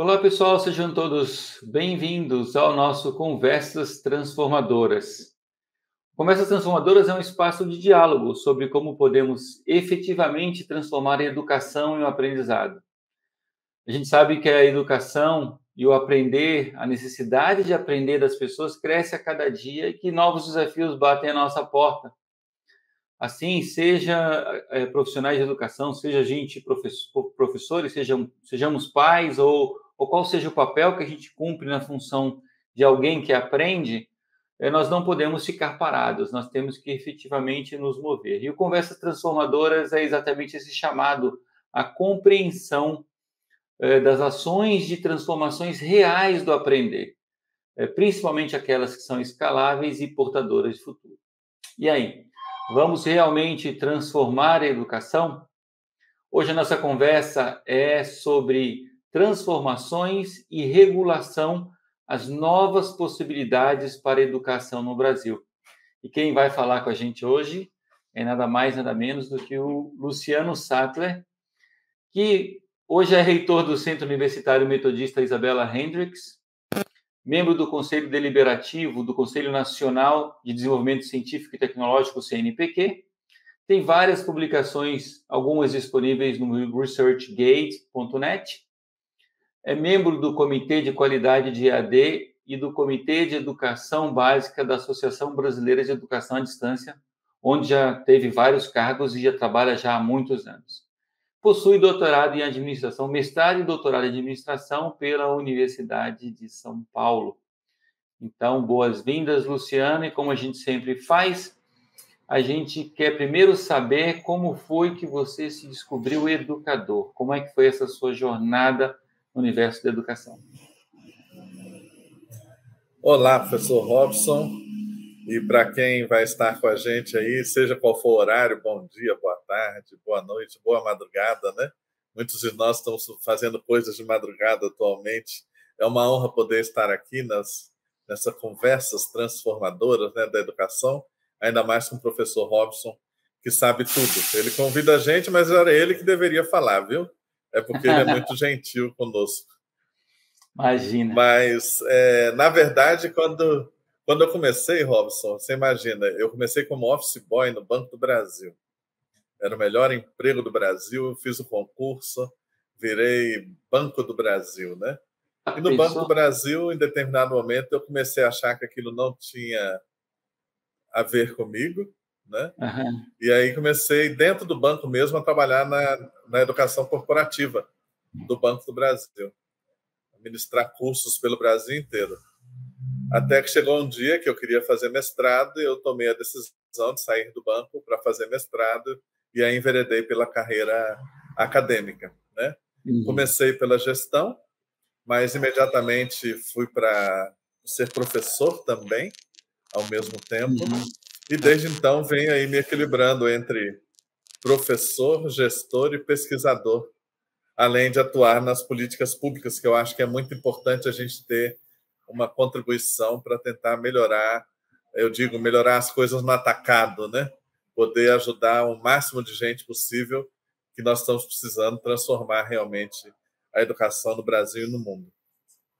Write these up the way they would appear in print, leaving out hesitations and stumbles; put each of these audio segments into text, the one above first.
Olá, pessoal, sejam todos bem-vindos ao nosso Conversas Transformadoras. Conversas Transformadoras é um espaço de diálogo sobre como podemos efetivamente transformar a educação em um aprendizado. A gente sabe que a educação e o aprender, a necessidade de aprender das pessoas cresce a cada dia e que novos desafios batem à nossa porta. Assim, seja profissionais de educação, seja gente, professores, sejamos pais ou qual seja o papel que a gente cumpre na função de alguém que aprende, nós não podemos ficar parados, nós temos que efetivamente nos mover. E o Conversas Transformadoras é exatamente esse chamado à compreensão das ações de transformações reais do aprender, principalmente aquelas que são escaláveis e portadoras de futuro. E aí? Vamos realmente transformar a educação? Hoje a nossa conversa é sobre transformações e regulação, as novas possibilidades para a educação no Brasil. E quem vai falar com a gente hoje é nada mais, nada menos do que o Luciano Sattler, que hoje é reitor do Centro Universitário Metodista Isabella Hendricks, membro do Conselho Deliberativo do Conselho Nacional de Desenvolvimento Científico e Tecnológico, CNPq. Tem várias publicações, algumas disponíveis no researchgate.net. É membro do Comitê de Qualidade de EAD e do Comitê de Educação Básica da Associação Brasileira de Educação à Distância, onde já teve vários cargos e já trabalha já há muitos anos. Possui doutorado em administração, mestrado e doutorado em administração pela Universidade de São Paulo. Então, boas-vindas, Luciano, e como a gente sempre faz, a gente quer primeiro saber como foi que você se descobriu educador, como é que foi essa sua jornada no universo da educação. Olá, professor Robson, e para quem vai estar com a gente aí, seja qual for o horário, bom dia, boa tarde, boa noite, boa madrugada, né? Muitos de nós estão fazendo coisas de madrugada atualmente. É uma honra poder estar aqui nessas conversas transformadoras, né, da educação, ainda mais com o professor Robson, que sabe tudo. Ele convida a gente, mas era ele que deveria falar, viu? É porque ele é muito gentil conosco. Imagina. Mas, na verdade, quando eu comecei, Robson, você imagina, eu comecei como office boy no Banco do Brasil. Era o melhor emprego do Brasil, eu fiz o concurso, virei Banco do Brasil, né? E no Banco do Brasil, em determinado momento, eu comecei a achar que aquilo não tinha a ver comigo, né? Uhum. E aí comecei, dentro do banco mesmo, a trabalhar na educação corporativa do Banco do Brasil. Ministrar cursos pelo Brasil inteiro. Até que chegou um dia que eu queria fazer mestrado e eu tomei a decisão de sair do banco para fazer mestrado e aí enveredei pela carreira acadêmica, né? Comecei pela gestão, mas imediatamente fui para ser professor também, ao mesmo tempo. E desde então venho aí me equilibrando entre professor, gestor e pesquisador, além de atuar nas políticas públicas, que eu acho que é muito importante a gente ter uma contribuição para tentar melhorar, eu digo, melhorar as coisas no atacado, né? Poder ajudar o máximo de gente possível, que nós estamos precisando transformar realmente a educação no Brasil e no mundo.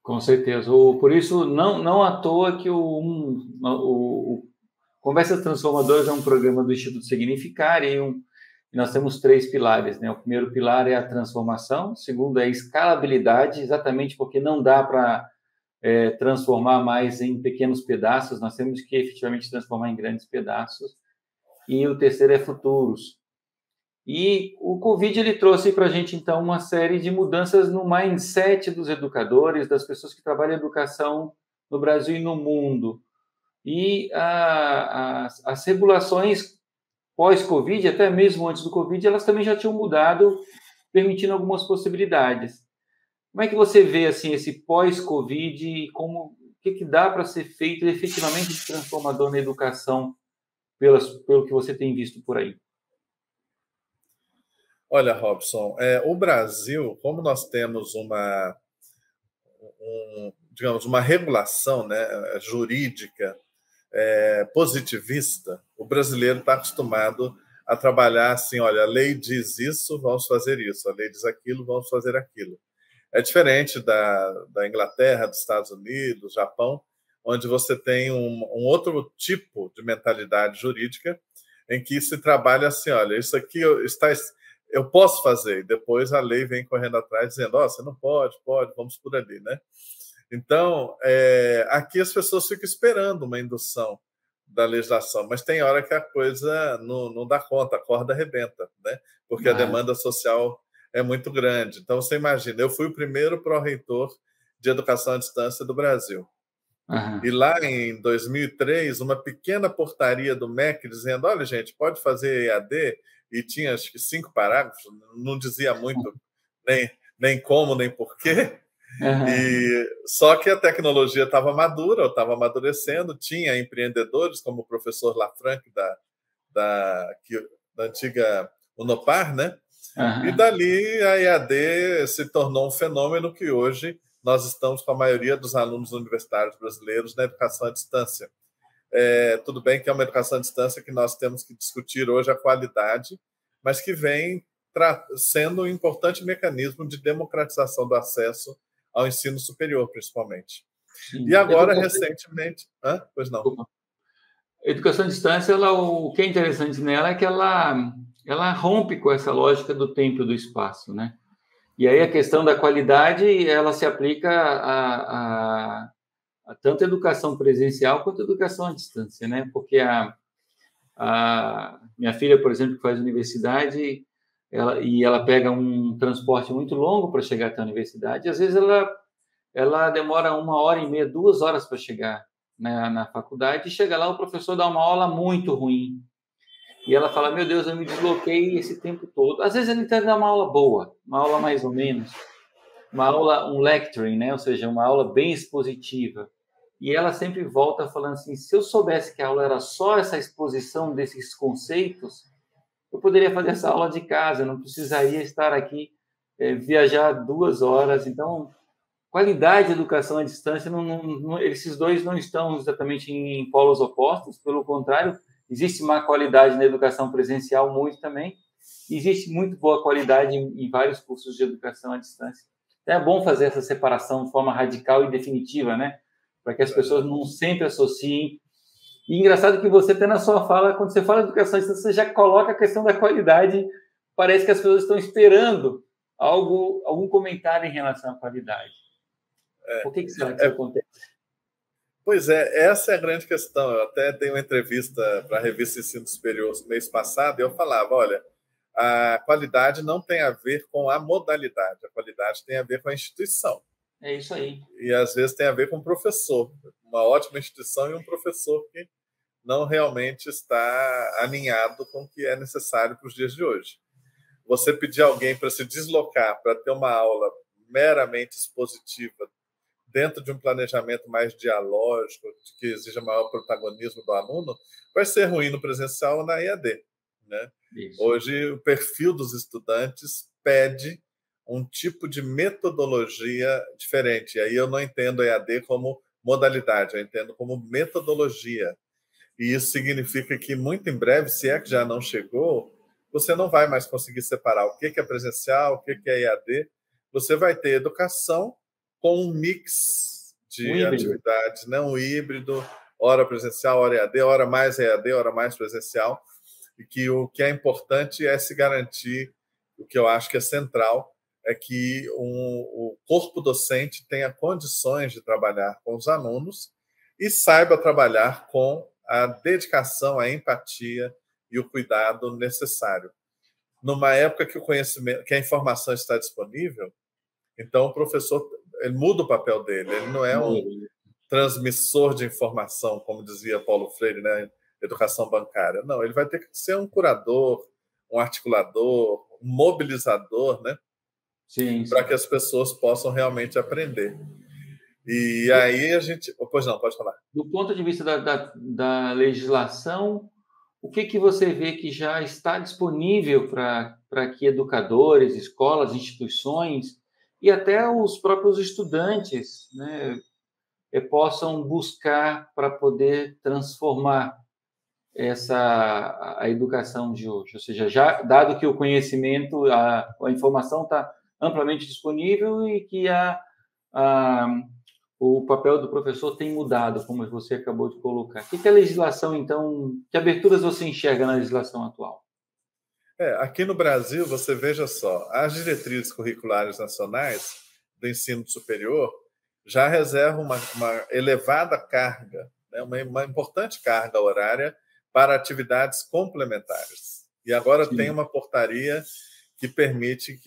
Com certeza. Por isso, não à toa que o Conversas Transformadoras é um programa do Instituto Significar e nós temos 3 pilares, né? O primeiro pilar é a transformação, o segundo é a escalabilidade, exatamente porque não dá para transformar mais em pequenos pedaços, nós temos que efetivamente transformar em grandes pedaços. E o terceiro é futuros. E o Covid ele trouxe para a gente, então, uma série de mudanças no mindset dos educadores, das pessoas que trabalham em educação no Brasil e no mundo. E as regulações pós-Covid, até mesmo antes do Covid, elas também já tinham mudado, permitindo algumas possibilidades. Como é que você vê assim, esse pós-Covid e o que dá para ser feito efetivamente de transformador na educação, pelo que você tem visto por aí? Olha, Robson, o Brasil, como nós temos digamos, uma regulação, né, jurídica positivista, o brasileiro está acostumado a trabalhar assim, olha, a lei diz isso, vamos fazer isso, a lei diz aquilo, vamos fazer aquilo. É diferente da Inglaterra, dos Estados Unidos, Japão, onde você tem um outro tipo de mentalidade jurídica em que se trabalha assim, olha, isso aqui eu posso fazer, e depois a lei vem correndo atrás dizendo, você não pode, vamos por ali, né? Então, aqui as pessoas ficam esperando uma indução da legislação, mas tem hora que a coisa não dá conta, a corda arrebenta, né? Porque a demanda social é muito grande. Então, você imagina, eu fui o primeiro pró-reitor de educação à distância do Brasil. E lá em 2003, uma pequena portaria do MEC dizendo, olha, gente, pode fazer EAD, e tinha acho que 5 parágrafos, não dizia muito nem como, nem porquê. Só que a tecnologia estava madura, estava amadurecendo, tinha empreendedores como o professor Lafranc da antiga Unopar, né? E dali a EAD se tornou um fenômeno que hoje nós estamos com a maioria dos alunos universitários brasileiros na educação à distância. Tudo bem que é uma educação à distância que nós temos que discutir hoje a qualidade, mas que vem sendo um importante mecanismo de democratização do acesso ao ensino superior, principalmente. Sim. E agora, recentemente... Pois não. A educação à distância, o que é interessante nela é que ela rompe com essa lógica do tempo e do espaço, né? E aí a questão da qualidade, ela se aplica a tanto a educação presencial quanto a educação à distância, né? Porque a minha filha, por exemplo, que faz universidade, ela pega um transporte muito longo para chegar até a universidade, e às vezes ela demora 1h30, 2 horas para chegar na faculdade, e chega lá, o professor dá uma aula muito ruim. E ela fala, meu Deus, eu me desloquei esse tempo todo. Às vezes ele tenta dar uma aula boa, uma aula mais ou menos, um lecturing, né? Ou seja, uma aula bem expositiva. E ela sempre volta falando assim, se eu soubesse que a aula era só essa exposição desses conceitos, eu poderia fazer essa aula de casa, eu não precisaria estar aqui, viajar 2 horas. Então, qualidade de educação à distância, esses dois não estão exatamente em polos opostos, pelo contrário, existe má qualidade na educação presencial, muito também. Existe muito boa qualidade em vários cursos de educação à distância. Então, é bom fazer essa separação de forma radical e definitiva, né? Para que as pessoas não sempre associem. E engraçado que você tem na sua fala, quando você fala de educação à distância, você já coloca a questão da qualidade. Parece que as pessoas estão esperando algum comentário em relação à qualidade. Por que será que isso acontece? Pois essa é a grande questão. Eu até dei uma entrevista para a revista Ensino Superior mês passado e eu falava, olha, a qualidade não tem a ver com a modalidade, a qualidade tem a ver com a instituição. É isso aí. E às vezes tem a ver com o professor. Uma ótima instituição e um professor que não realmente está alinhado com o que é necessário para os dias de hoje. Você pedir alguém para se deslocar, para ter uma aula meramente expositiva, dentro de um planejamento mais dialógico, que exija maior protagonismo do aluno, vai ser ruim no presencial ou na EAD. Né? Hoje, o perfil dos estudantes pede um tipo de metodologia diferente. E aí eu não entendo a EAD como modalidade, eu entendo como metodologia. E isso significa que, muito em breve, se é que já não chegou, você não vai mais conseguir separar o que é presencial, o que é EAD. Você vai ter educação com um mix de atividades, né? Um híbrido, hora presencial, hora EAD, hora mais EAD, hora mais presencial, e que o que é importante é se garantir, o que eu acho que é central, é que o corpo docente tenha condições de trabalhar com os alunos e saiba trabalhar com a dedicação, a empatia e o cuidado necessário. Numa época que o conhecimento, que a informação está disponível, então o professor ele muda o papel dele, ele não é um transmissor de informação, como dizia Paulo Freire, né? Educação bancária. Não, ele vai ter que ser um curador, um articulador, um mobilizador, né? Sim. Para que as pessoas possam realmente aprender. E aí a gente... Pois não, pode falar. Do ponto de vista da legislação, o que você vê que já está disponível para que educadores, escolas, instituições e até os próprios estudantes, né, possam buscar para poder transformar a educação de hoje? Ou seja, já dado que o conhecimento, a informação está amplamente disponível e que o papel do professor tem mudado, como você acabou de colocar. O que a legislação, então, que aberturas você enxerga na legislação atual? Aqui no Brasil, você veja só, as diretrizes curriculares nacionais do ensino superior já reservam uma elevada carga, né, uma importante carga horária para atividades complementares. E agora Sim. Tem uma portaria que permite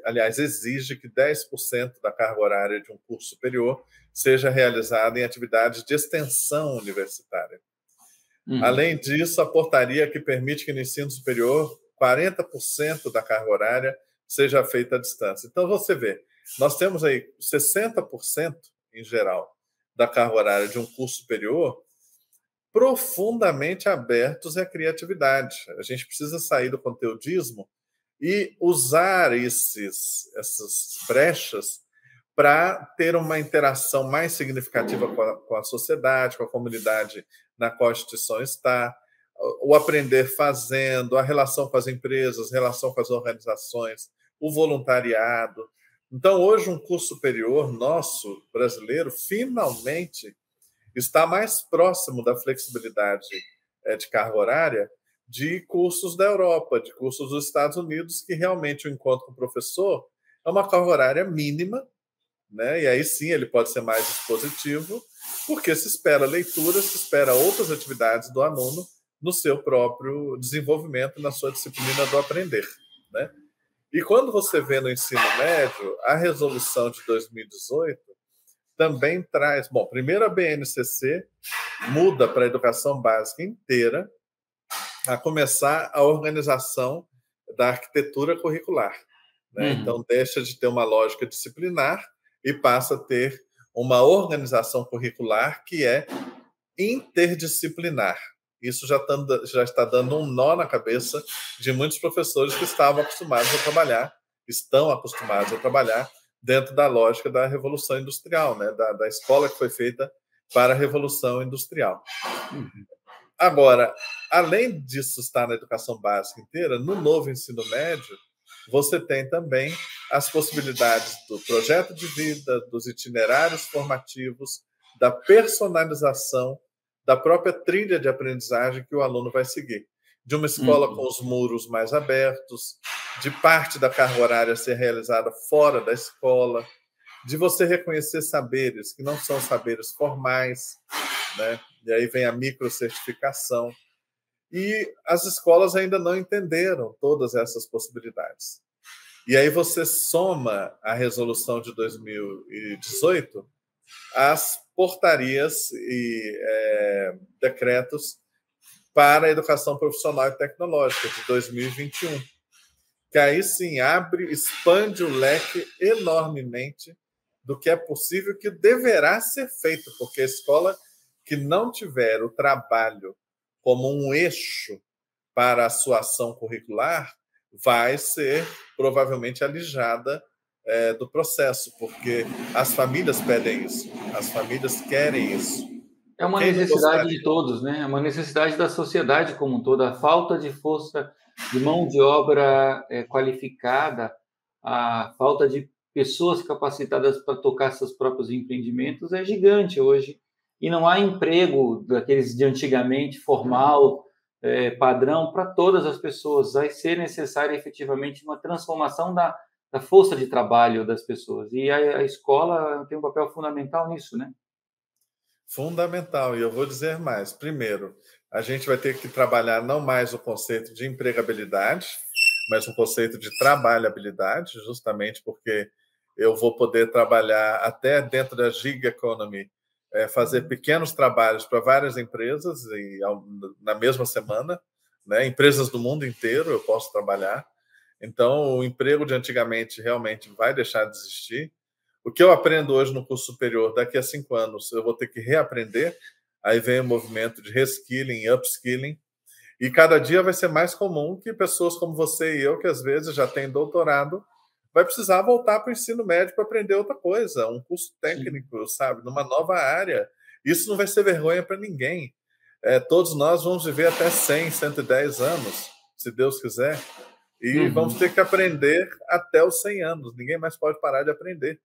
aliás, exige que 10% da carga horária de um curso superior seja realizada em atividades de extensão universitária. Além disso, a portaria que permite que no ensino superior 40% da carga horária seja feita à distância. Então, você vê, nós temos aí 60%, em geral, da carga horária de um curso superior profundamente abertos à criatividade. A gente precisa sair do conteudismo e usar essas brechas para ter uma interação mais significativa com a sociedade, com a comunidade na qual a instituição está, o aprender fazendo, a relação com as empresas, a relação com as organizações, o voluntariado. Então, hoje, um curso superior nosso, brasileiro, finalmente está mais próximo da flexibilidade de carga horária de cursos da Europa, de cursos dos Estados Unidos, que realmente o encontro com o professor é uma carga horária mínima, né? E aí sim ele pode ser mais expositivo, porque se espera leitura, se espera outras atividades do aluno no seu próprio desenvolvimento, na sua disciplina do aprender, né? E quando você vê no ensino médio, a resolução de 2018 também traz... Bom, primeiro a BNCC muda para a educação básica inteira, a começar a organização da arquitetura curricular, né? Então, deixa de ter uma lógica disciplinar e passa a ter uma organização curricular que é interdisciplinar. Isso já está dando um nó na cabeça de muitos professores que estão acostumados a trabalhar dentro da lógica da Revolução Industrial, né? Da escola que foi feita para a Revolução Industrial. Agora, além disso estar na educação básica inteira, no novo ensino médio, você tem também as possibilidades do projeto de vida, dos itinerários formativos, da personalização, da própria trilha de aprendizagem que o aluno vai seguir. De uma escola com os muros mais abertos, de parte da carga horária ser realizada fora da escola, de você reconhecer saberes que não são saberes formais, né? E aí vem a microcertificação. E as escolas ainda não entenderam todas essas possibilidades. E aí você soma a resolução de 2018 às portarias e decretos para a educação profissional e tecnológica de 2021, que aí sim expande o leque enormemente do que é possível, que deverá ser feito, porque a escola que não tiver o trabalho como um eixo para a sua ação curricular vai ser provavelmente alijada do processo, porque as famílias pedem isso, as famílias querem isso. É uma necessidade de todos, né? É uma necessidade da sociedade como um todo. A falta de força, de mão de obra qualificada, a falta de pessoas capacitadas para tocar seus próprios empreendimentos é gigante hoje. E não há emprego daqueles de antigamente, formal, padrão, para todas as pessoas. Vai ser necessária efetivamente uma transformação da força de trabalho das pessoas. E a escola tem um papel fundamental nisso, né? Fundamental. E eu vou dizer mais. Primeiro, a gente vai ter que trabalhar não mais o conceito de empregabilidade, mas o conceito de trabalhabilidade, justamente porque eu vou poder trabalhar até dentro da gig economy, fazer pequenos trabalhos para várias empresas na mesma semana, né? Empresas do mundo inteiro eu posso trabalhar. Então, o emprego de antigamente realmente vai deixar de existir. O que eu aprendo hoje no curso superior, daqui a 5 anos, eu vou ter que reaprender. Aí vem o movimento de reskilling, upskilling. E cada dia vai ser mais comum que pessoas como você e eu, que às vezes já têm doutorado, vai precisar voltar para o ensino médio para aprender outra coisa, um curso técnico, sabe, numa nova área. Isso não vai ser vergonha para ninguém. Todos nós vamos viver até 100, 110 anos, se Deus quiser. e vamos ter que aprender até os 100 anos. Ninguém mais pode parar de aprender,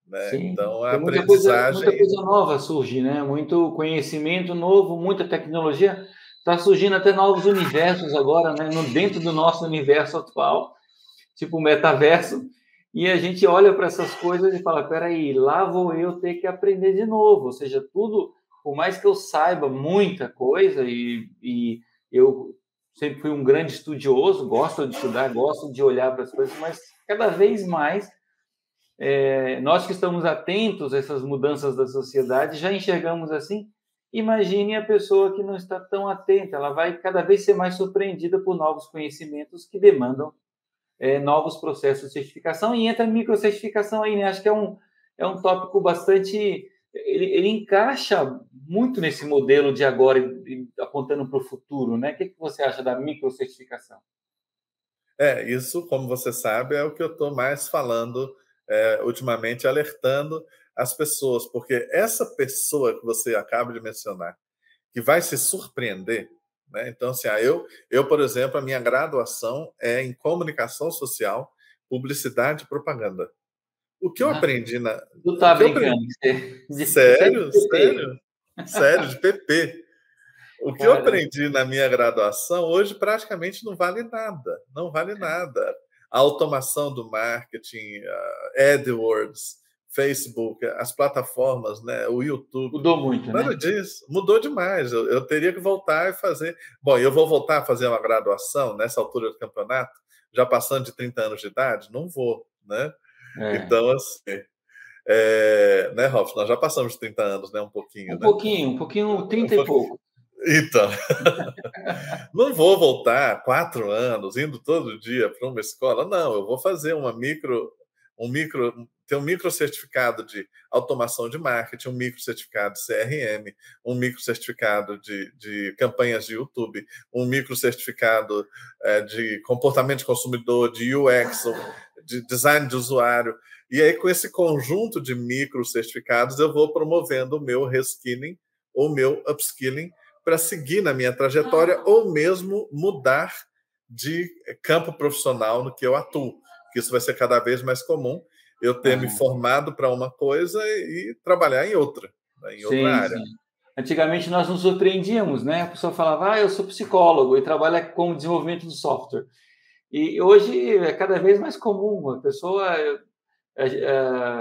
né? Sim, Então, a tem aprendizagem... muita coisa nova surge, né? Muito conhecimento novo, muita tecnologia. Está surgindo até novos universos agora, né? Dentro do nosso universo atual, tipo o metaverso. E a gente olha para essas coisas e fala, peraí, lá vou eu ter que aprender de novo. Ou seja, tudo, por mais que eu saiba muita coisa e eu sempre fui um grande estudioso, gosto de estudar, gosto de olhar para as coisas, mas cada vez mais nós que estamos atentos a essas mudanças da sociedade já enxergamos assim. Imagine a pessoa que não está tão atenta, ela vai cada vez ser mais surpreendida por novos conhecimentos que demandam novos processos de certificação, e entra a microcertificação aí, né? Acho que é um tópico bastante... Ele encaixa muito nesse modelo de agora, apontando para o futuro, né? O que você acha da microcertificação? Isso, como você sabe, é o que eu estou mais falando ultimamente, alertando as pessoas, porque essa pessoa que você acaba de mencionar, que vai se surpreender, né? Então, assim, por exemplo, a minha graduação é em comunicação social, publicidade e propaganda. O que eu aprendi Tu tá brincando? Você é de Sério, PP. sério, sério, de PP. O que eu Cara, aprendi na minha graduação hoje praticamente não vale nada, não vale nada. A automação do marketing, AdWords, Facebook, as plataformas, né, o YouTube, mudou muito, nada né? disso, mudou demais. Eu teria que voltar e fazer. Bom, eu vou voltar a fazer uma graduação nessa altura do campeonato, já passando de 30 anos de idade? Não vou, né? Então, assim, né, Rolf? Nós já passamos de 30 anos, né? Um pouquinho, né? Um pouquinho, 30 e pouco. Então, não vou voltar 4 anos indo todo dia para uma escola. Não, eu vou fazer ter um micro certificado de automação de marketing, um micro certificado de CRM, um micro certificado de campanhas de YouTube, um micro certificado de comportamento de consumidor, de UX, de design de usuário. E aí, com esse conjunto de micro certificados, eu vou promovendo o meu reskilling ou o meu upskilling para seguir na minha trajetória ou mesmo mudar de campo profissional no que eu atuo, que isso vai ser cada vez mais comum, eu ter me formado para uma coisa e trabalhar em outra, né, em outra Sim, área. sim. Antigamente nós nos surpreendíamos, né? A pessoa falava, eu sou psicólogo e trabalho com desenvolvimento de software. E hoje é cada vez mais comum. A pessoa,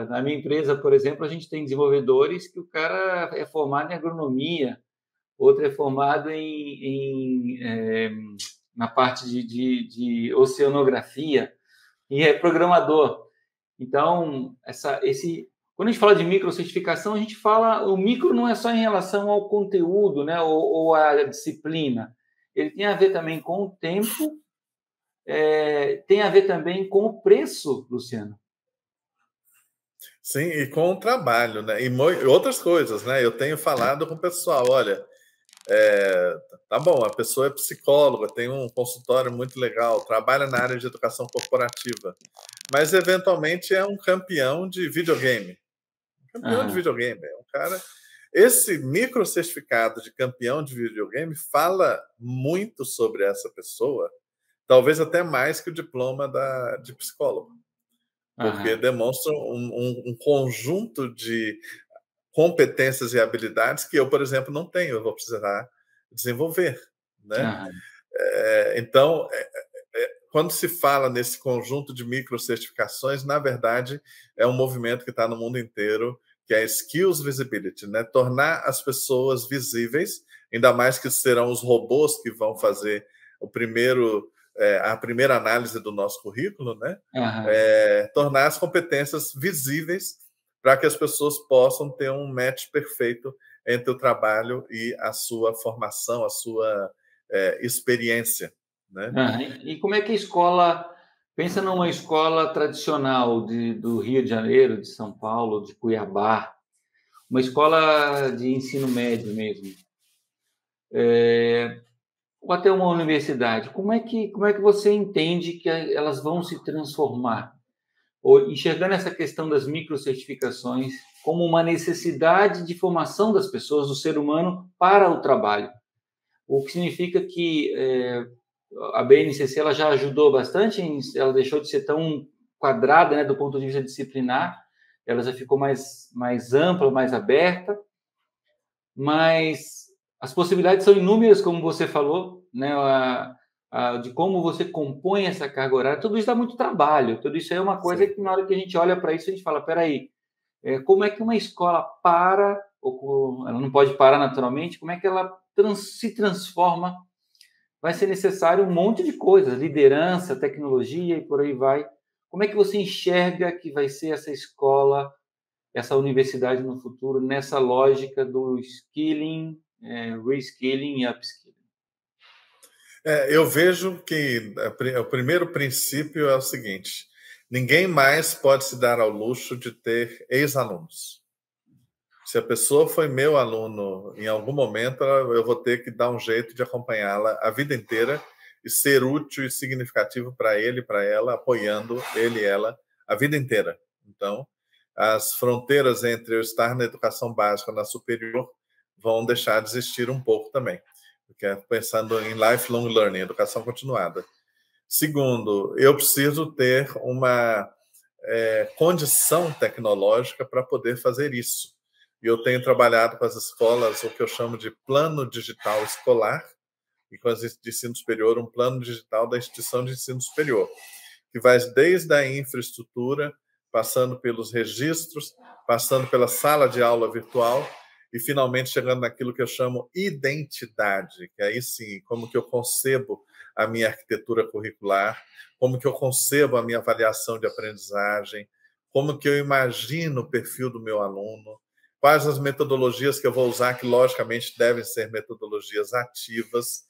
na minha empresa, por exemplo, a gente tem desenvolvedores que o cara é formado em agronomia, outro é formado na parte de oceanografia e é programador. Então, quando a gente fala de microcertificação, a gente fala, o micro não é só em relação ao conteúdo, né, ou à disciplina. Ele tem a ver também com o tempo, tem a ver também com o preço, Luciano. Sim, e com o trabalho, né? E outras coisas, né? Eu tenho falado com o pessoal, olha, tá bom, a pessoa é psicóloga, tem um consultório muito legal, trabalha na área de educação corporativa, mas eventualmente é um campeão de videogame. Campeão de videogame, é um cara. Esse micro certificado de campeão de videogame fala muito sobre essa pessoa, talvez até mais que o diploma de psicólogo, porque demonstra um conjunto de competências e habilidades que eu, por exemplo, não tenho, eu vou precisar desenvolver, né? Então, quando se fala nesse conjunto de microcertificações, na verdade, é um movimento que está no mundo inteiro, que é Skills Visibility, né? Tornar as pessoas visíveis, ainda mais que serão os robôs que vão fazer a primeira análise do nosso currículo, né? Tornar as competências visíveis para que as pessoas possam ter um match perfeito entre o trabalho e a sua formação, a sua experiência, né? E como é que a escola... Pensa numa escola tradicional do Rio de Janeiro, de São Paulo, de Cuiabá, uma escola de ensino médio mesmo, ou até uma universidade. Como é que você entende que elas vão se transformar? Ou enxergando essa questão das microcertificações como uma necessidade de formação das pessoas, do ser humano, para o trabalho. O que significa que a BNCC ela já ajudou bastante, ela deixou de ser tão quadrada, né, do ponto de vista disciplinar, ela já ficou mais ampla, mais aberta, mas as possibilidades são inúmeras, como você falou, né, de como você compõe essa carga horária, tudo isso dá muito trabalho, tudo isso é uma coisa que na hora que a gente olha para isso, a gente fala, peraí, como é que uma escola ela não pode parar naturalmente, como é que ela se transforma? Vai ser necessário um monte de coisas, liderança, tecnologia e por aí vai. Como é que você enxerga que vai ser essa escola, essa universidade no futuro, nessa lógica do skilling, reskilling e upskilling? Eu vejo que o primeiro princípio é o seguinte: ninguém mais pode se dar ao luxo de ter ex-alunos. Se a pessoa foi meu aluno em algum momento, eu vou ter que dar um jeito de acompanhá-la a vida inteira e ser útil e significativo para ele e para ela, apoiando ele e ela a vida inteira. Então, as fronteiras entre eu estar na educação básica e na superior vão deixar de existir um pouco também, porque pensando em lifelong learning, educação continuada. Segundo, eu preciso ter uma condição tecnológica para poder fazer isso. E eu tenho trabalhado com as escolas o que eu chamo de plano digital escolar, e com as de ensino superior, um plano digital da instituição de ensino superior, que vai desde a infraestrutura, passando pelos registros, passando pela sala de aula virtual e finalmente chegando naquilo que eu chamo identidade, que aí sim, como que eu concebo a minha arquitetura curricular, como que eu concebo a minha avaliação de aprendizagem, como que eu imagino o perfil do meu aluno, quais as metodologias que eu vou usar, que logicamente devem ser metodologias ativas.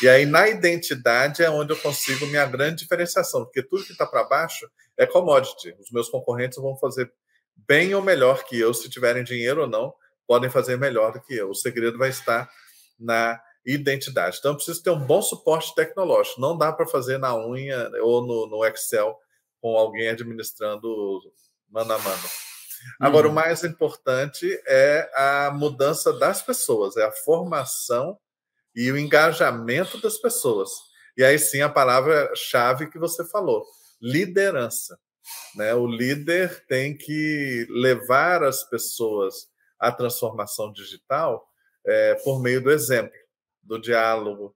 E aí, na identidade, é onde eu consigo minha grande diferenciação, porque tudo que está para baixo é commodity. Os meus concorrentes vão fazer bem ou melhor que eu, se tiverem dinheiro ou não, podem fazer melhor do que eu. O segredo vai estar na identidade. Então, eu preciso ter um bom suporte tecnológico. Não dá para fazer na unha ou no Excel com alguém administrando mano a mano. Agora, o mais importante é a mudança das pessoas, é a formação e o engajamento das pessoas. E aí sim a palavra-chave que você falou, liderança. Né? O líder tem que levar as pessoas à transformação digital por meio do exemplo, do diálogo,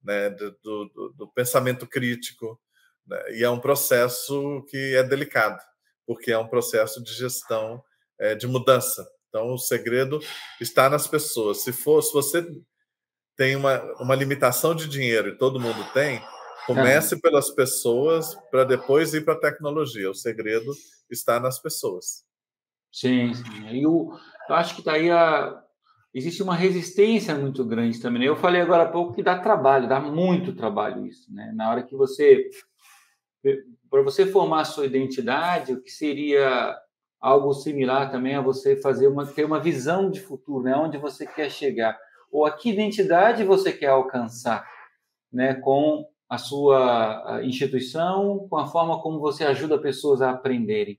né? do pensamento crítico. Né? E é um processo que é delicado, porque é um processo de gestão, de mudança. Então, o segredo está nas pessoas. Se você tem uma limitação de dinheiro e todo mundo tem, comece pelas pessoas para depois ir para a tecnologia. O segredo está nas pessoas. Sim, sim. Eu acho que daí existe uma resistência muito grande também, né? Eu falei agora há pouco que dá trabalho, dá muito trabalho isso, né? Na hora que para você formar a sua identidade, o que seria algo similar também a você ter uma visão de futuro, né? Onde você quer chegar, ou a que identidade você quer alcançar, né? Com a sua instituição, com a forma como você ajuda pessoas a aprenderem.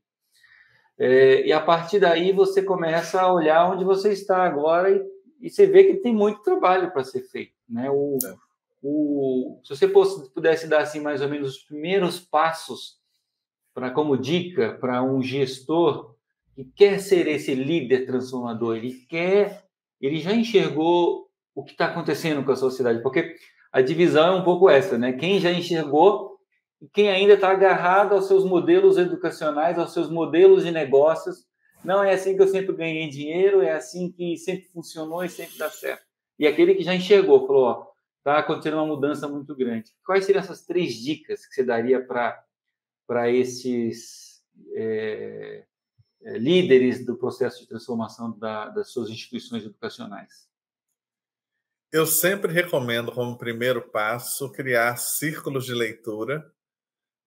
E a partir daí você começa a olhar onde você está agora e você vê que tem muito trabalho para ser feito, né? Se você pudesse dar assim mais ou menos os primeiros passos como dica para um gestor que quer ser esse líder transformador, ele já enxergou o que está acontecendo com a sociedade, porque a divisão é um pouco essa, né? Quem já enxergou e quem ainda está agarrado aos seus modelos educacionais, aos seus modelos de negócios. Não é assim que eu sempre ganhei dinheiro, é assim que sempre funcionou e sempre dá certo. E aquele que já enxergou, falou, ó, está acontecendo uma mudança muito grande. Quais seriam essas 3 dicas que você daria para esses líderes do processo de transformação das suas instituições educacionais? Eu sempre recomendo, como primeiro passo, criar círculos de leitura,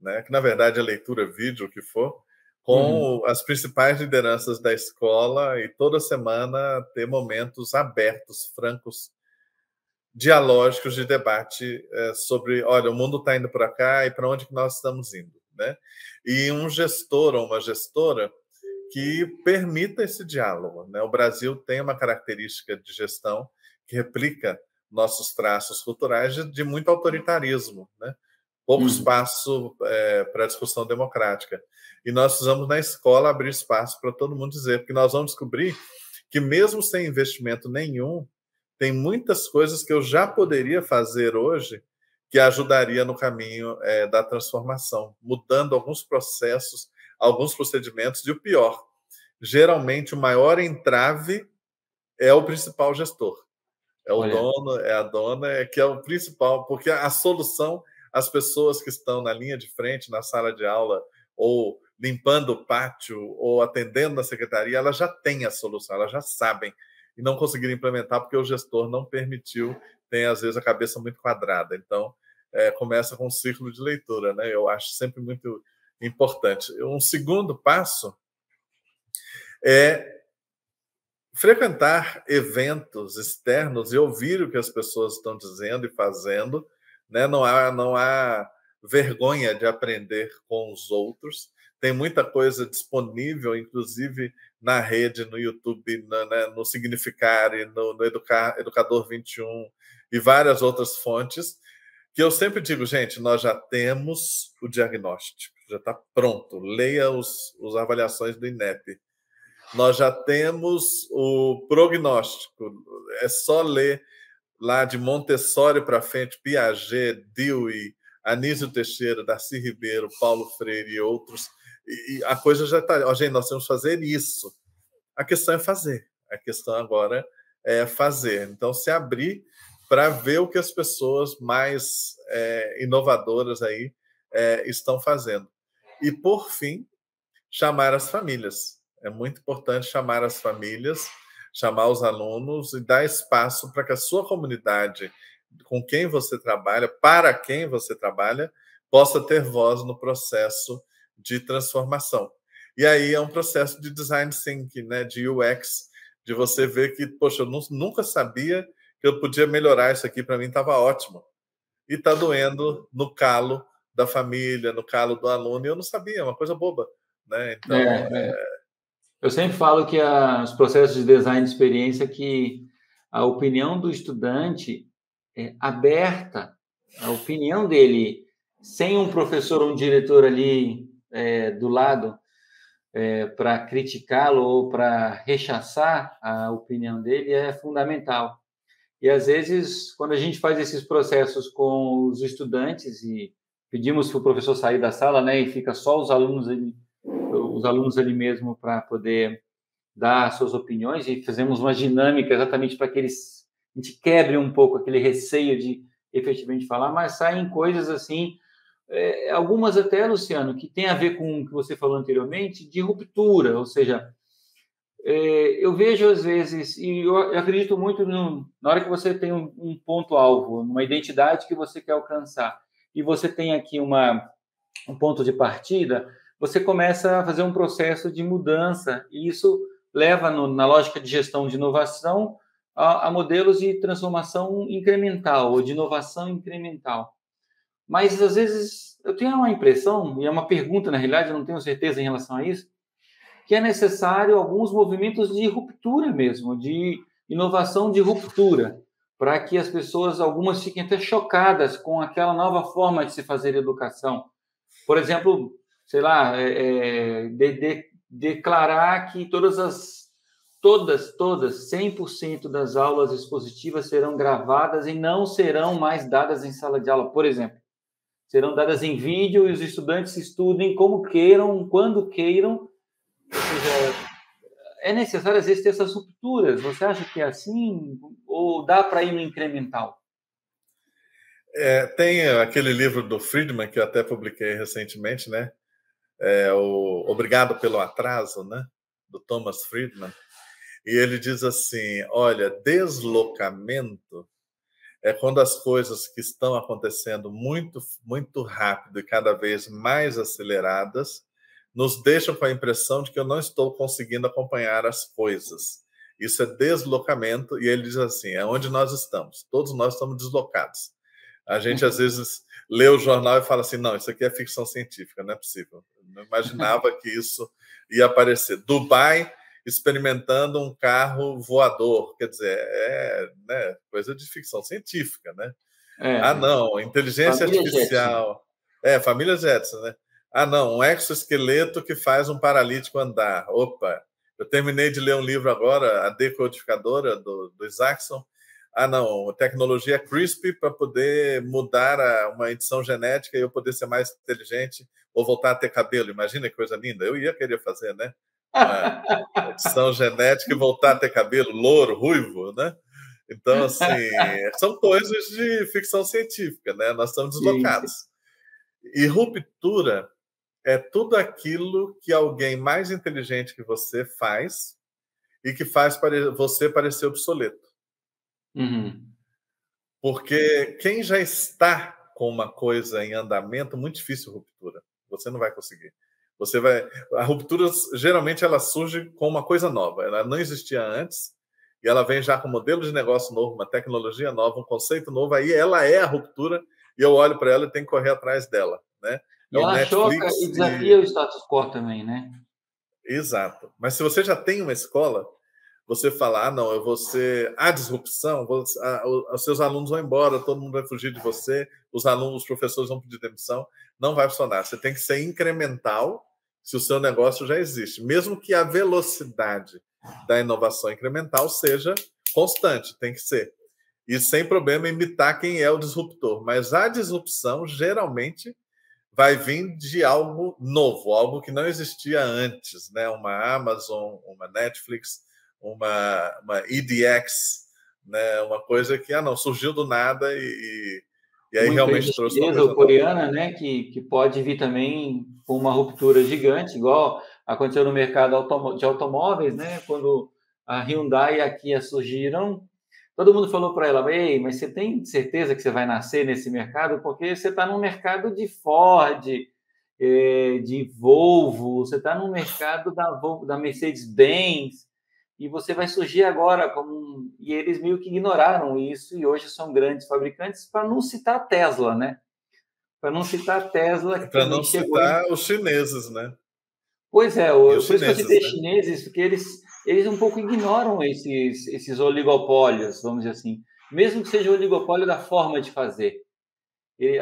né? Que na verdade é leitura vídeo, o que for, com as principais lideranças da escola e toda semana ter momentos abertos, francos, dialógicos de debate sobre, olha, o mundo está indo para cá e para onde que nós estamos indo, né? E um gestor ou uma gestora que permita esse diálogo, né? O Brasil tem uma característica de gestão que replica nossos traços culturais de muito autoritarismo, né? Pouco espaço para discussão democrática. E nós precisamos, na escola, abrir espaço para todo mundo dizer, porque nós vamos descobrir que, mesmo sem investimento nenhum, tem muitas coisas que eu já poderia fazer hoje que ajudaria no caminho da transformação, mudando alguns processos, alguns procedimentos, e o pior, geralmente o maior entrave é o principal gestor. É o dono, é a dona, que é o principal, porque a solução, as pessoas que estão na linha de frente, na sala de aula, ou limpando o pátio, ou atendendo na secretaria, elas já têm a solução, elas já sabem, e não conseguiram implementar porque o gestor não permitiu, tem às vezes a cabeça muito quadrada. Então, começa com um ciclo de leitura, né? Eu acho sempre muito importante. Um segundo passo é frequentar eventos externos e ouvir o que as pessoas estão dizendo e fazendo, né? Não há vergonha de aprender com os outros. Tem muita coisa disponível, inclusive na rede, no YouTube, no Significare, no Educador 21 e várias outras fontes, que eu sempre digo, gente, nós já temos o diagnóstico, já está pronto. Leia as avaliações do INEP. Nós já temos o prognóstico, é só ler lá de Montessori para frente, Piaget, Dewey, Anísio Teixeira, Darcy Ribeiro, Paulo Freire e outros, e a coisa já está... Gente, nós temos que fazer isso. A questão é fazer, a questão agora é fazer. Então, se abrir para ver o que as pessoas mais inovadoras aí estão fazendo. E, por fim, chamar as famílias. É muito importante chamar as famílias, chamar os alunos e dar espaço para que a sua comunidade, com quem você trabalha, para quem você trabalha, possa ter voz no processo de transformação. E aí é um processo de design thinking, né, de UX, de você ver que, poxa, eu nunca sabia que eu podia melhorar isso aqui, para mim estava ótimo. E está doendo no calo da família, no calo do aluno, e eu não sabia, é uma coisa boba, né? Então, eu sempre falo que os processos de design de experiência, que a opinião do estudante é aberta, a opinião dele, sem um professor ou um diretor ali do lado para criticá-lo ou para rechaçar a opinião dele, é fundamental. E, às vezes, quando a gente faz esses processos com os estudantes e pedimos para o professor sair da sala, né, e fica só os alunos ali mesmo para poder dar suas opiniões, e fazemos uma dinâmica exatamente para que a gente quebre um pouco aquele receio de efetivamente falar, mas saem coisas assim, algumas até, Luciano, que tem a ver com o que você falou anteriormente, de ruptura, ou seja, eu vejo às vezes, e eu acredito muito na hora que você tem um ponto-alvo, uma identidade que você quer alcançar, e você tem aqui um ponto de partida, você começa a fazer um processo de mudança, e isso leva, na lógica de gestão de inovação, a modelos de transformação incremental, ou de inovação incremental. Mas, às vezes, eu tenho uma impressão, e é uma pergunta, na realidade, eu não tenho certeza em relação a isso, que é necessário alguns movimentos de ruptura mesmo, de inovação de ruptura, para que as pessoas, algumas fiquem até chocadas com aquela nova forma de se fazer educação. Por exemplo, sei lá, declarar que todas, 100% das aulas expositivas serão gravadas e não serão mais dadas em sala de aula, por exemplo. Serão dadas em vídeo e os estudantes estudem como queiram, quando queiram. Ou seja, é necessário, às vezes, ter essas rupturas. Você acha que é assim? Ou dá para ir no incremental? Tem aquele livro do Friedman, que eu até publiquei recentemente, né? O Obrigado pelo Atraso, né? Do Thomas Friedman. E ele diz assim, olha, deslocamento é quando as coisas que estão acontecendo muito, muito rápido e cada vez mais aceleradas nos deixam com a impressão de que eu não estou conseguindo acompanhar as coisas. Isso é deslocamento, e ele diz assim, é onde nós estamos. Todos nós estamos deslocados. A gente, às vezes, lê o jornal e fala assim, não, isso aqui é ficção científica, não é possível. Eu não imaginava que isso ia aparecer. Dubai experimentando um carro voador. Quer dizer, né, coisa de ficção científica, né? Não, inteligência Família Jetson. artificial. Família Jetson, né? Não, um exoesqueleto que faz um paralítico andar. Opa, eu terminei de ler um livro agora, A Decodificadora, do Isaacson. Não, tecnologia CRISPR para poder mudar uma edição genética e eu poder ser mais inteligente ou voltar a ter cabelo. Imagina que coisa linda. Eu ia querer fazer, né? Uma edição genética e voltar a ter cabelo, louro, ruivo, né? Então, assim, são coisas de ficção científica, né? Nós estamos deslocados. E ruptura é tudo aquilo que alguém mais inteligente que você faz e que faz você parecer obsoleto. Uhum. Porque quem já está com uma coisa em andamento, muito difícil ruptura. Você não vai conseguir. A ruptura, geralmente, ela surge com uma coisa nova. Ela não existia antes e ela vem já com um modelo de negócio novo, uma tecnologia nova, um conceito novo. Aí ela é a ruptura e eu olho para ela e tenho que correr atrás dela, né? E ela choca e desafia o status quo também, né? Exato. Mas se você já tem uma escola, você fala, não, eu vou ser a disrupção, os seus alunos vão embora, todo mundo vai fugir de você, os professores vão pedir demissão, não vai funcionar. Você tem que ser incremental se o seu negócio já existe, mesmo que a velocidade da inovação incremental seja constante, tem que ser. E sem problema imitar quem é o disruptor. Mas a disrupção, geralmente, vai vir de algo novo, algo que não existia antes, né? Uma Amazon, uma Netflix, uma EDX, né? Uma coisa que não surgiu do nada e aí uma realmente empresa trouxe chinesa ou coreana, né? Que pode vir também com uma ruptura gigante, igual aconteceu no mercado de automóveis, né? Quando a Hyundai e a Kia surgiram, todo mundo falou para ela: ei, mas você tem certeza que você vai nascer nesse mercado? Porque você está no mercado de Ford, de Volvo, você está no mercado da Mercedes-Benz, e você vai surgir agora como... E eles meio que ignoraram isso, e hoje são grandes fabricantes, para não citar a Tesla, né? Para não citar a Tesla, que para também não chegou... citar os chineses, né? Pois é, por isso que eu citei né? chineses, porque eles um pouco ignoram esses oligopólios, vamos dizer assim. Mesmo que seja o oligopólio da forma de fazer.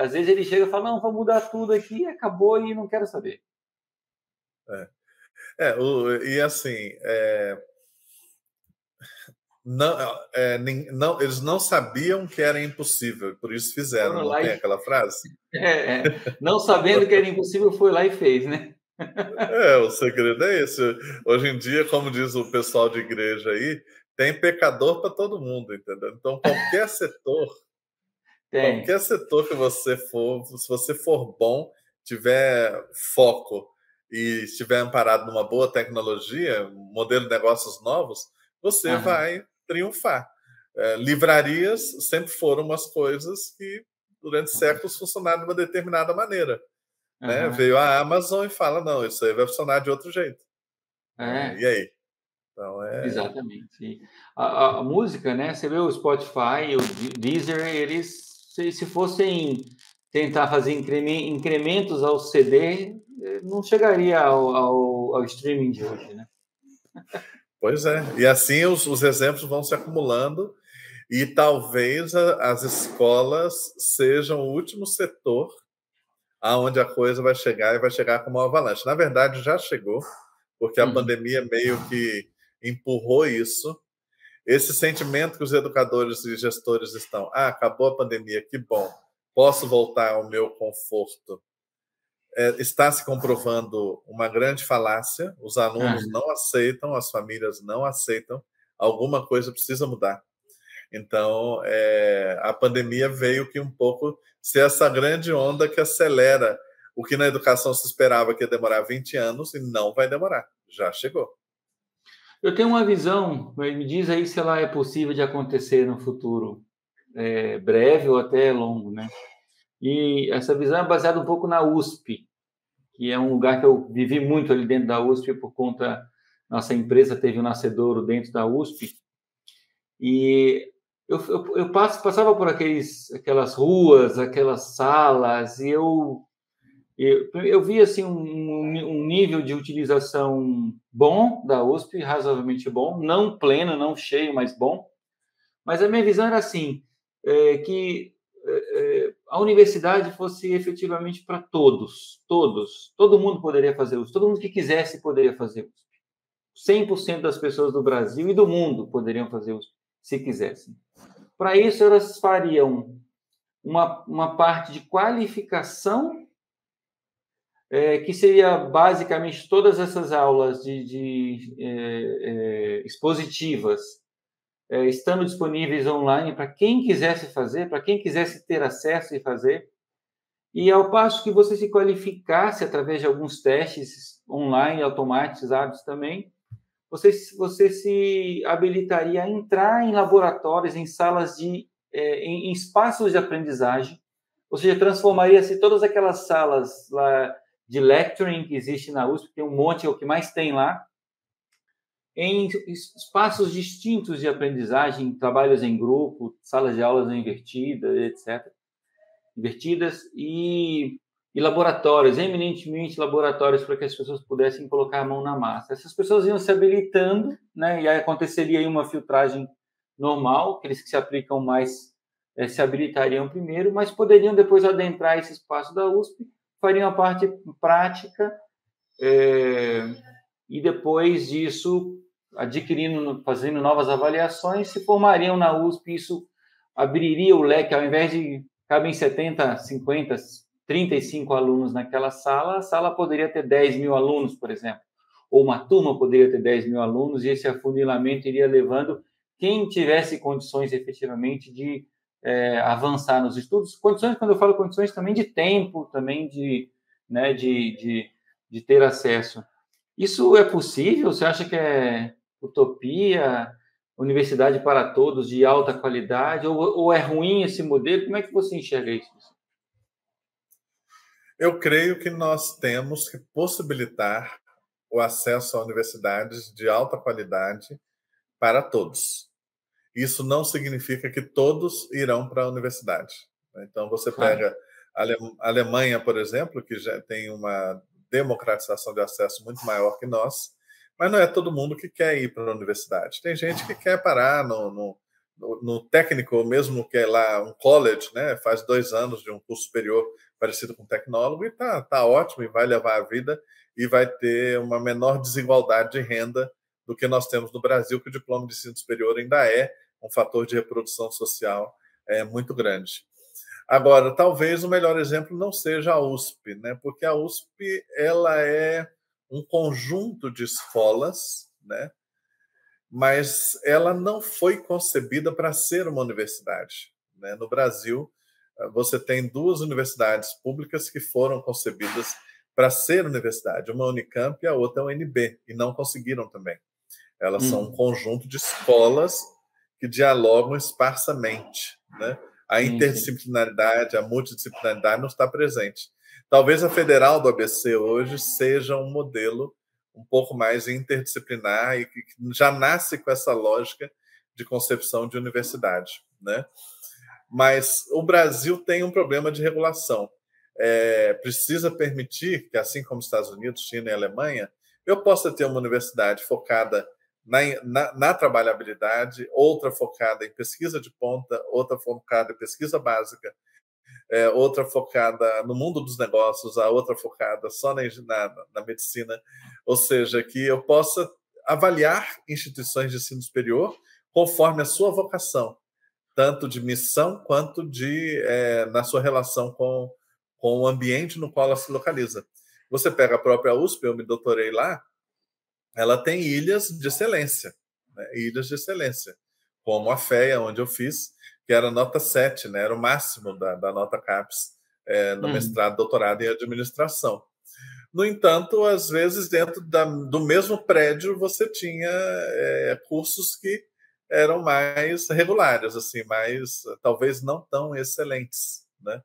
Às vezes ele chega e fala, não, vou mudar tudo aqui, acabou e não quero saber. E assim, não, eles não sabiam que era impossível, por isso fizeram, não tem aquela frase? Não sabendo que era impossível, foi lá e fez, né? O segredo é esse. Hoje em dia, como diz o pessoal de igreja aí, tem pecador para todo mundo, entendeu? Então, qualquer setor que você for, se você for bom, tiver foco e estiver amparado numa boa tecnologia, modelo de negócios novos, você vai triunfar. Livrarias sempre foram umas coisas que, durante séculos, funcionaram de uma determinada maneira. Né? Veio a Amazon e fala, não, isso aí vai funcionar de outro jeito. E aí? Então, Exatamente. A música, né? Você vê o Spotify, o Deezer, eles, se fossem tentar fazer incrementos ao CD, não chegaria ao streaming de hoje, né? Pois é. E assim os exemplos vão se acumulando e talvez as escolas sejam o último setor aonde a coisa vai chegar e vai chegar como uma avalanche. Na verdade, já chegou, porque a pandemia meio que empurrou isso. Esse sentimento que os educadores e gestores estão, acabou a pandemia, que bom, posso voltar ao meu conforto, está se comprovando uma grande falácia, os alunos não aceitam, as famílias não aceitam, alguma coisa precisa mudar. Então, a pandemia veio que um pouco ser essa grande onda que acelera o que na educação se esperava que ia demorar 20 anos e não vai demorar, já chegou. Eu tenho uma visão, me diz aí se ela é possível de acontecer no futuro, breve ou até longo, né? E essa visão é baseada um pouco na USP, que é um lugar que eu vivi muito ali dentro da USP por conta... Nossa empresa teve um nascedouro dentro da USP, e eu passava por aquelas ruas, aquelas salas, e eu Eu vi assim um nível de utilização bom da USP, razoavelmente bom, não pleno, não cheio, mas bom. Mas a minha visão era assim, que a universidade fosse efetivamente para todos, todo mundo poderia fazer USP, todo mundo que quisesse poderia fazer USP. 100% das pessoas do Brasil e do mundo poderiam fazer USP, se quisessem. Para isso, elas fariam uma parte de qualificação, que seria basicamente todas essas aulas expositivas, estando disponíveis online para quem quisesse fazer, para quem quisesse ter acesso e fazer. E ao passo que você se qualificasse através de alguns testes online automatizados também, você se habilitaria a entrar em laboratórios, em salas em espaços de aprendizagem, ou seja, transformaria-se todas aquelas salas lá de lecturing que existe na USP, tem um monte, é o que mais tem lá, em espaços distintos de aprendizagem, trabalhos em grupo, salas de aulas invertidas, etc. Invertidas e laboratórios, eminentemente laboratórios para que as pessoas pudessem colocar a mão na massa. Essas pessoas iam se habilitando, né, e aí aconteceria aí uma filtragem normal, aqueles que se aplicam mais se habilitariam primeiro, mas poderiam depois adentrar esse espaço da USP, fariam a parte prática, e depois disso, fazendo novas avaliações, se formariam na USP. Isso abriria o leque, ao invés de cabem 70, 50, 35 alunos naquela sala, a sala poderia ter 10 mil alunos, por exemplo, ou uma turma poderia ter 10 mil alunos, e esse afunilamento iria levando quem tivesse condições efetivamente de avançar nos estudos. Condições, quando eu falo condições, também de tempo, também de ter acesso. Isso é possível? Você acha que é utopia? Universidade para todos de alta qualidade? Ou é ruim esse modelo? Como é que você enxerga isso? Eu creio que nós temos que possibilitar o acesso a universidades de alta qualidade para todos. Isso não significa que todos irão para a universidade. Então, você pega a Alemanha, por exemplo, que já tem uma democratização de acesso muito maior que nós, mas não é todo mundo que quer ir para a universidade. Tem gente que quer parar no técnico, ou mesmo que é lá um college, né? Faz 2 anos de um curso superior parecido com tecnólogo e tá ótimo, e vai levar a vida e vai ter uma menor desigualdade de renda do que nós temos no Brasil, que o diploma de ensino superior ainda é um fator de reprodução social muito grande. Agora, talvez o melhor exemplo não seja a USP, né? Porque a USP ela é um conjunto de escolas, né? Mas ela não foi concebida para ser uma universidade, né? No Brasil, você tem 2 universidades públicas que foram concebidas para ser universidade, uma Unicamp e a outra a UNB, e não conseguiram também. Elas são um conjunto de escolas que dialogam esparsamente, né? A interdisciplinaridade, a multidisciplinaridade não está presente. Talvez a Federal do ABC hoje seja um modelo um pouco mais interdisciplinar e que já nasce com essa lógica de concepção de universidade, né? Mas o Brasil tem um problema de regulação. Precisa permitir que, assim como os Estados Unidos, China e Alemanha, eu possa ter uma universidade focada na trabalhabilidade, outra focada em pesquisa de ponta, outra focada em pesquisa básica, outra focada no mundo dos negócios, a outra focada só na medicina. Ou seja, que eu possa avaliar instituições de ensino superior conforme a sua vocação, tanto de missão quanto na sua relação com o ambiente no qual ela se localiza. Você pega a própria USP, eu me doutorei lá, ela tem ilhas de excelência, né? Ilhas de excelência, como a FEA, onde eu fiz, que era nota 7, né? Era o máximo da nota CAPES no mestrado, doutorado em administração. No entanto, às vezes, dentro do mesmo prédio, você tinha cursos que eram mais regulares, assim, mas talvez não tão excelentes, né?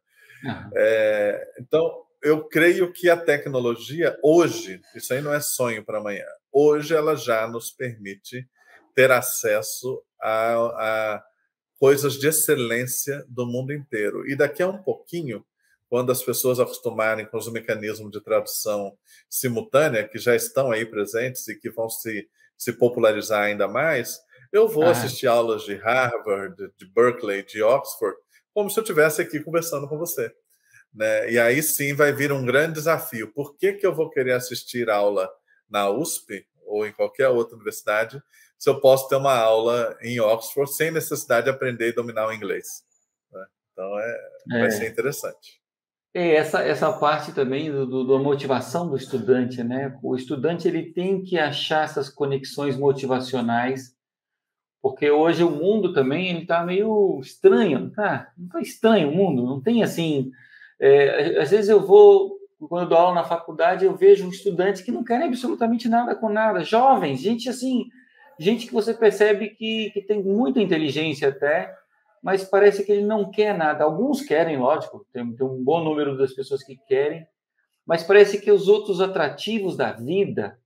Então, eu creio que a tecnologia, hoje, isso aí não é sonho para amanhã, hoje ela já nos permite ter acesso a coisas de excelência do mundo inteiro. E daqui a um pouquinho, quando as pessoas acostumarem com os mecanismos de tradução simultânea, que já estão aí presentes e que vão se popularizar ainda mais, eu vou assistir aulas de Harvard, de Berkeley, de Oxford, como se eu estivesse aqui conversando com você. Né? E aí sim vai vir um grande desafio. Por que eu vou querer assistir aula na USP ou em qualquer outra universidade se eu posso ter uma aula em Oxford sem necessidade de aprender e dominar o inglês? Né? Então vai ser interessante. Essa parte também da motivação do estudante, né? O estudante ele tem que achar essas conexões motivacionais, porque hoje o mundo também ele está meio estranho, tá? Não está estranho o mundo, não tem assim. Às vezes quando eu dou aula na faculdade, eu vejo um estudante que não quer absolutamente nada com nada, jovens, gente assim, gente que você percebe que tem muita inteligência até, mas parece que ele não quer nada. Alguns querem, lógico, tem um bom número das pessoas que querem, mas parece que os outros atrativos da vida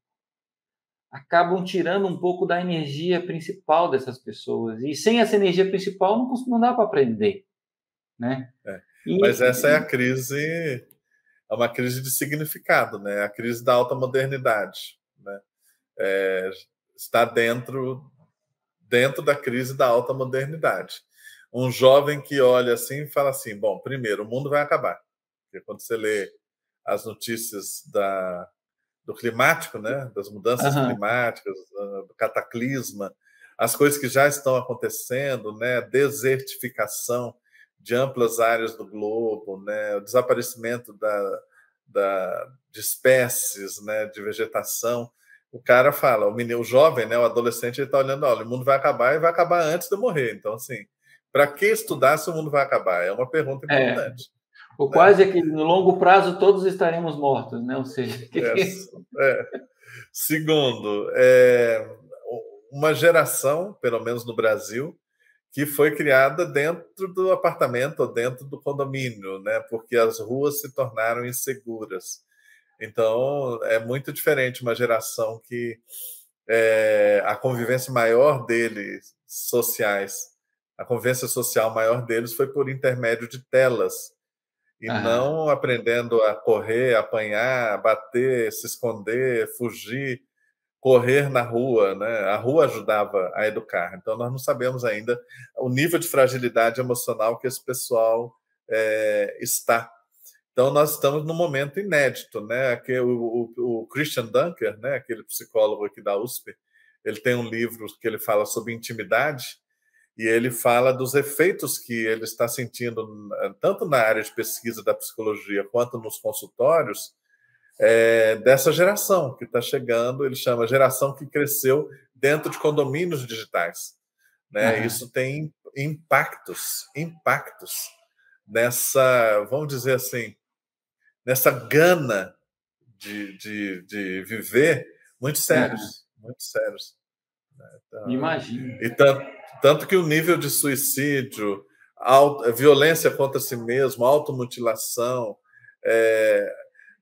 acabam tirando um pouco da energia principal dessas pessoas. E sem essa energia principal não dá para aprender, né? Mas essa é a crise, é uma crise de significado, né? A crise da alta modernidade, né? Está dentro da crise da alta modernidade. Um jovem que olha assim e fala assim, bom, primeiro, o mundo vai acabar. Porque quando você lê as notícias do climático, né, das mudanças climáticas, do cataclisma, as coisas que já estão acontecendo, né, desertificação de amplas áreas do globo, né, o desaparecimento de espécies, né, de vegetação. O cara fala, o jovem, né, o adolescente, ele está olhando, olha, o mundo vai acabar e vai acabar antes de eu morrer. Então, assim, para que estudar se o mundo vai acabar? É uma pergunta importante. O quase é que no longo prazo todos estaremos mortos, né? Ou seja, segundo, uma geração, pelo menos no Brasil, que foi criada dentro do apartamento ou dentro do condomínio, né? Porque as ruas se tornaram inseguras. Então, é muito diferente uma geração que a convivência maior deles, a convivência social maior deles foi por intermédio de telas, e não aprendendo a correr, apanhar, bater, se esconder, fugir, correr na rua, né? A rua ajudava a educar. Então, nós não sabemos ainda o nível de fragilidade emocional que esse pessoal está. Então, nós estamos num momento inédito, né? Que o Christian Dunker, né? Aquele psicólogo aqui da USP, ele tem um livro que ele fala sobre intimidade, e ele fala dos efeitos que ele está sentindo, tanto na área de pesquisa da psicologia quanto nos consultórios, dessa geração que está chegando. Ele chama geração que cresceu dentro de condomínios digitais, né? Isso tem impactos nessa, vamos dizer assim, nessa gana de viver muito sérios, muito sérios. Então, imagino. E tanto que o nível de suicídio, violência contra si mesmo, automutilação,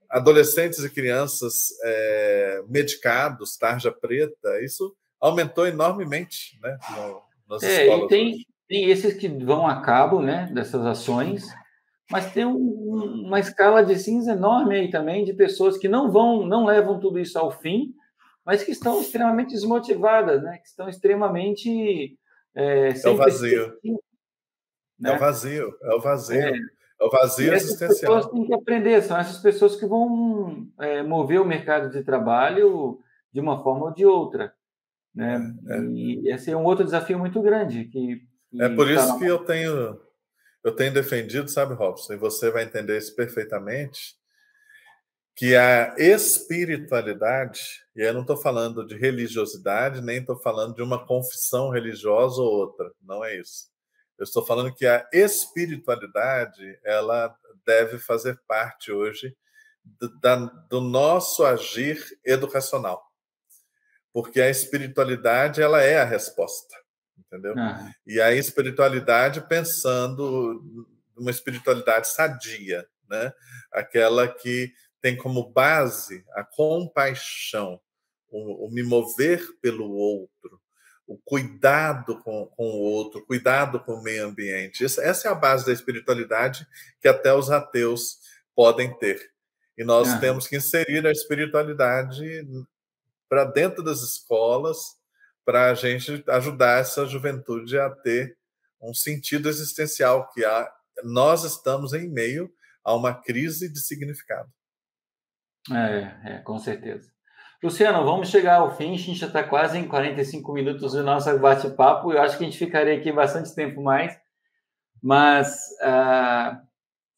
adolescentes e crianças medicados, tarja preta, isso aumentou enormemente, né, nas escolas. E tem esses que vão a cabo, né, dessas ações, mas tem uma escala de cinza enorme aí também de pessoas que não levam tudo isso ao fim, mas que estão extremamente desmotivadas, né, que estão extremamente sem perspectiva. Né? É o vazio. É o vazio existencial. Essas pessoas têm que aprender, são essas pessoas que vão mover o mercado de trabalho de uma forma ou de outra, né? E esse é um outro desafio muito grande. É por isso que eu tenho defendido, sabe, Robson, e você vai entender isso perfeitamente, que a espiritualidade, e eu não estou falando de religiosidade, nem estou falando de uma confissão religiosa ou outra, não é isso. Eu estou falando que a espiritualidade, ela deve fazer parte hoje do nosso agir educacional, porque a espiritualidade, ela é a resposta, entendeu? E a espiritualidade pensando numa espiritualidade sadia, né? Aquela que tem como base a compaixão, o me mover pelo outro, o cuidado com o outro, cuidado com o meio ambiente. Essa é a base da espiritualidade que até os ateus podem ter. E nós temos que inserir a espiritualidade para dentro das escolas, para a gente ajudar essa juventude a ter um sentido existencial, que nós estamos em meio a uma crise de significado. Com certeza. Luciano, vamos chegar ao fim, a gente já está quase em 45 minutos do nosso bate-papo, eu acho que a gente ficaria aqui bastante tempo mais, mas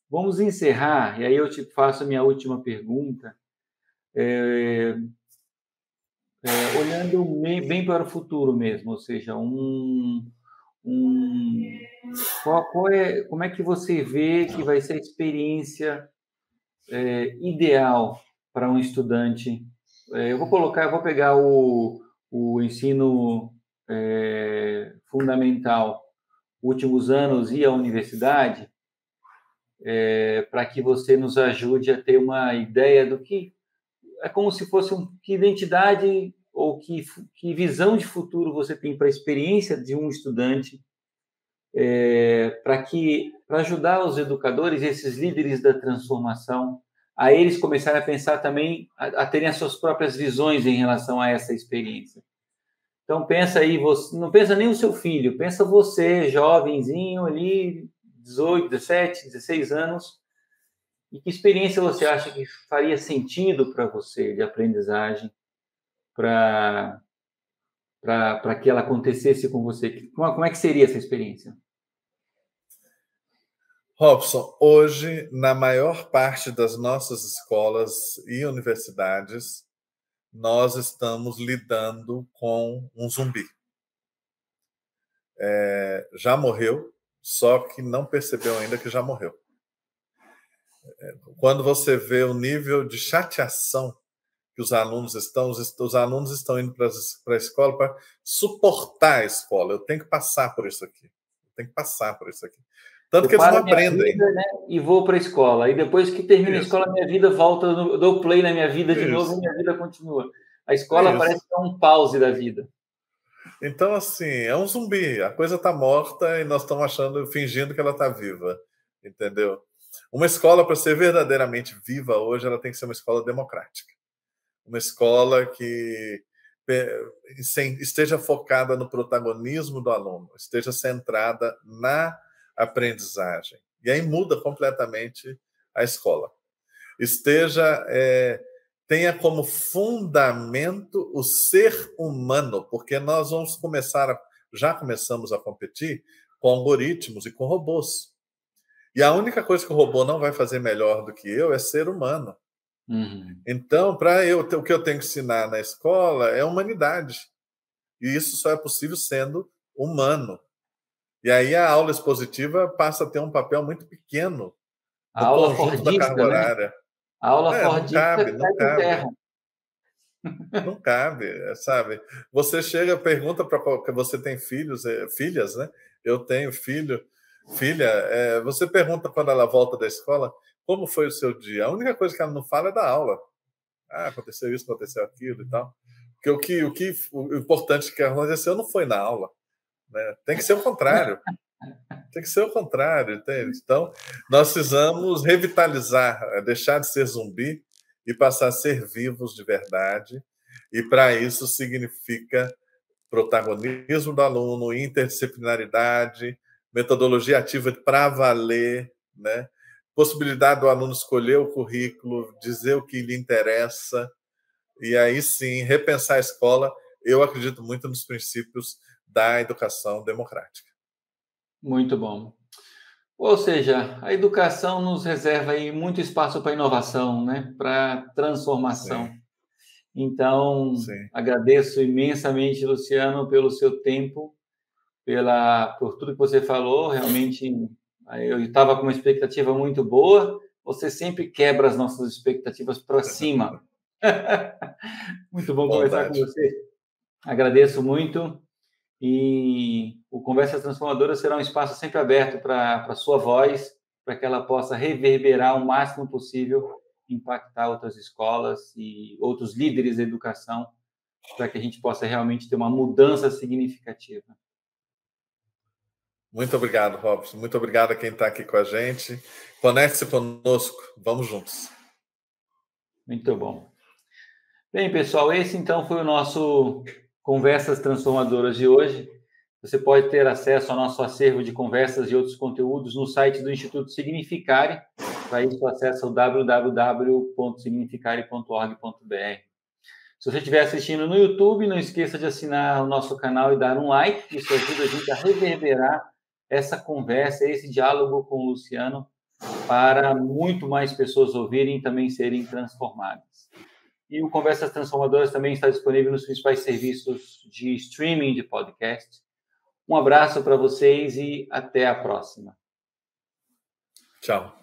vamos encerrar, e aí eu te faço a minha última pergunta, olhando bem para o futuro mesmo, ou seja, como é que você vê que vai ser a experiência ideal para um estudante? Eu vou pegar o ensino fundamental, últimos anos e a universidade, para que você nos ajude a ter uma ideia do que é como se fosse que identidade ou que visão de futuro você tem para a experiência de um estudante, para ajudar os educadores, esses líderes da transformação, a eles começarem a pensar também, a terem as suas próprias visões em relação a essa experiência. Então, pensa aí, você, não pensa nem o seu filho, pensa você, jovenzinho ali, 18, 17, 16 anos, e que experiência você acha que faria sentido para você de aprendizagem para que ela acontecesse com você? Como é que seria essa experiência? Robson, hoje, na maior parte das nossas escolas e universidades, nós estamos lidando com um zumbi. Já morreu, só que não percebeu ainda que já morreu. Quando você vê o nível de chateação que os alunos estão indo para a escola para suportar a escola. Eu tenho que passar por isso aqui. Tanto que eles não aprendem. Vida, né, e vou para a escola. E depois que termina a escola, minha vida volta, eu dou play na minha vida de novo e minha vida continua. A escola parece que é um pause da vida. Então, assim, é um zumbi. A coisa está morta e nós estamos fingindo que ela está viva. Entendeu? Uma escola, para ser verdadeiramente viva hoje, ela tem que ser uma escola democrática. Uma escola que esteja focada no protagonismo do aluno, esteja centrada na aprendizagem. E aí muda completamente a escola. Tenha como fundamento o ser humano, porque nós já começamos a competir com algoritmos e com robôs. E a única coisa que o robô não vai fazer melhor do que eu é ser humano. Então, o que eu tenho que ensinar na escola é humanidade. E isso só é possível sendo humano. E aí a aula expositiva passa a ter um papel muito pequeno no conjunto da carga horária. Né? A aula fordista não cabe. Não cabe, sabe? Você chega, pergunta para qualquer... Você tem filhas, né? Eu tenho filha. Você pergunta quando ela volta da escola como foi o seu dia. A única coisa que ela não fala é da aula. Aconteceu isso, aconteceu aquilo e tal. Porque o importante que aconteceu não foi na aula. Né? Tem que ser o contrário. Entende? Então, nós precisamos revitalizar, deixar de ser zumbi e passar a ser vivos de verdade. E, para isso, significa protagonismo do aluno, interdisciplinaridade, metodologia ativa para valer, né? Possibilidade do aluno escolher o currículo, dizer o que lhe interessa, e aí sim, repensar a escola. Eu acredito muito nos princípios da educação democrática. Muito bom. Ou seja, a educação nos reserva aí muito espaço para inovação, né? Para transformação. Sim. Então, agradeço imensamente, Luciano, pelo seu tempo, por tudo que você falou. Realmente, eu estava com uma expectativa muito boa. Você sempre quebra as nossas expectativas para cima. Muito bom conversar com você. Agradeço muito. E o Conversas Transformadoras será um espaço sempre aberto para a sua voz, para que ela possa reverberar o máximo possível, impactar outras escolas e outros líderes da educação para que a gente possa realmente ter uma mudança significativa. Muito obrigado, Robson. Muito obrigado a quem está aqui com a gente. Conecte-se conosco. Vamos juntos. Muito bom. Bem, pessoal, esse então foi o nosso Conversas Transformadoras de hoje. Você pode ter acesso ao nosso acervo de conversas e outros conteúdos no site do Instituto Significare. Para isso, acesse o www.significare.org.br. Se você estiver assistindo no YouTube, não esqueça de assinar o nosso canal e dar um like. Isso ajuda a gente a reverberar essa conversa, esse diálogo com o Luciano, para muito mais pessoas ouvirem e também serem transformadas. E o Conversas Transformadoras também está disponível nos principais serviços de streaming de podcast. Um abraço para vocês e até a próxima. Tchau.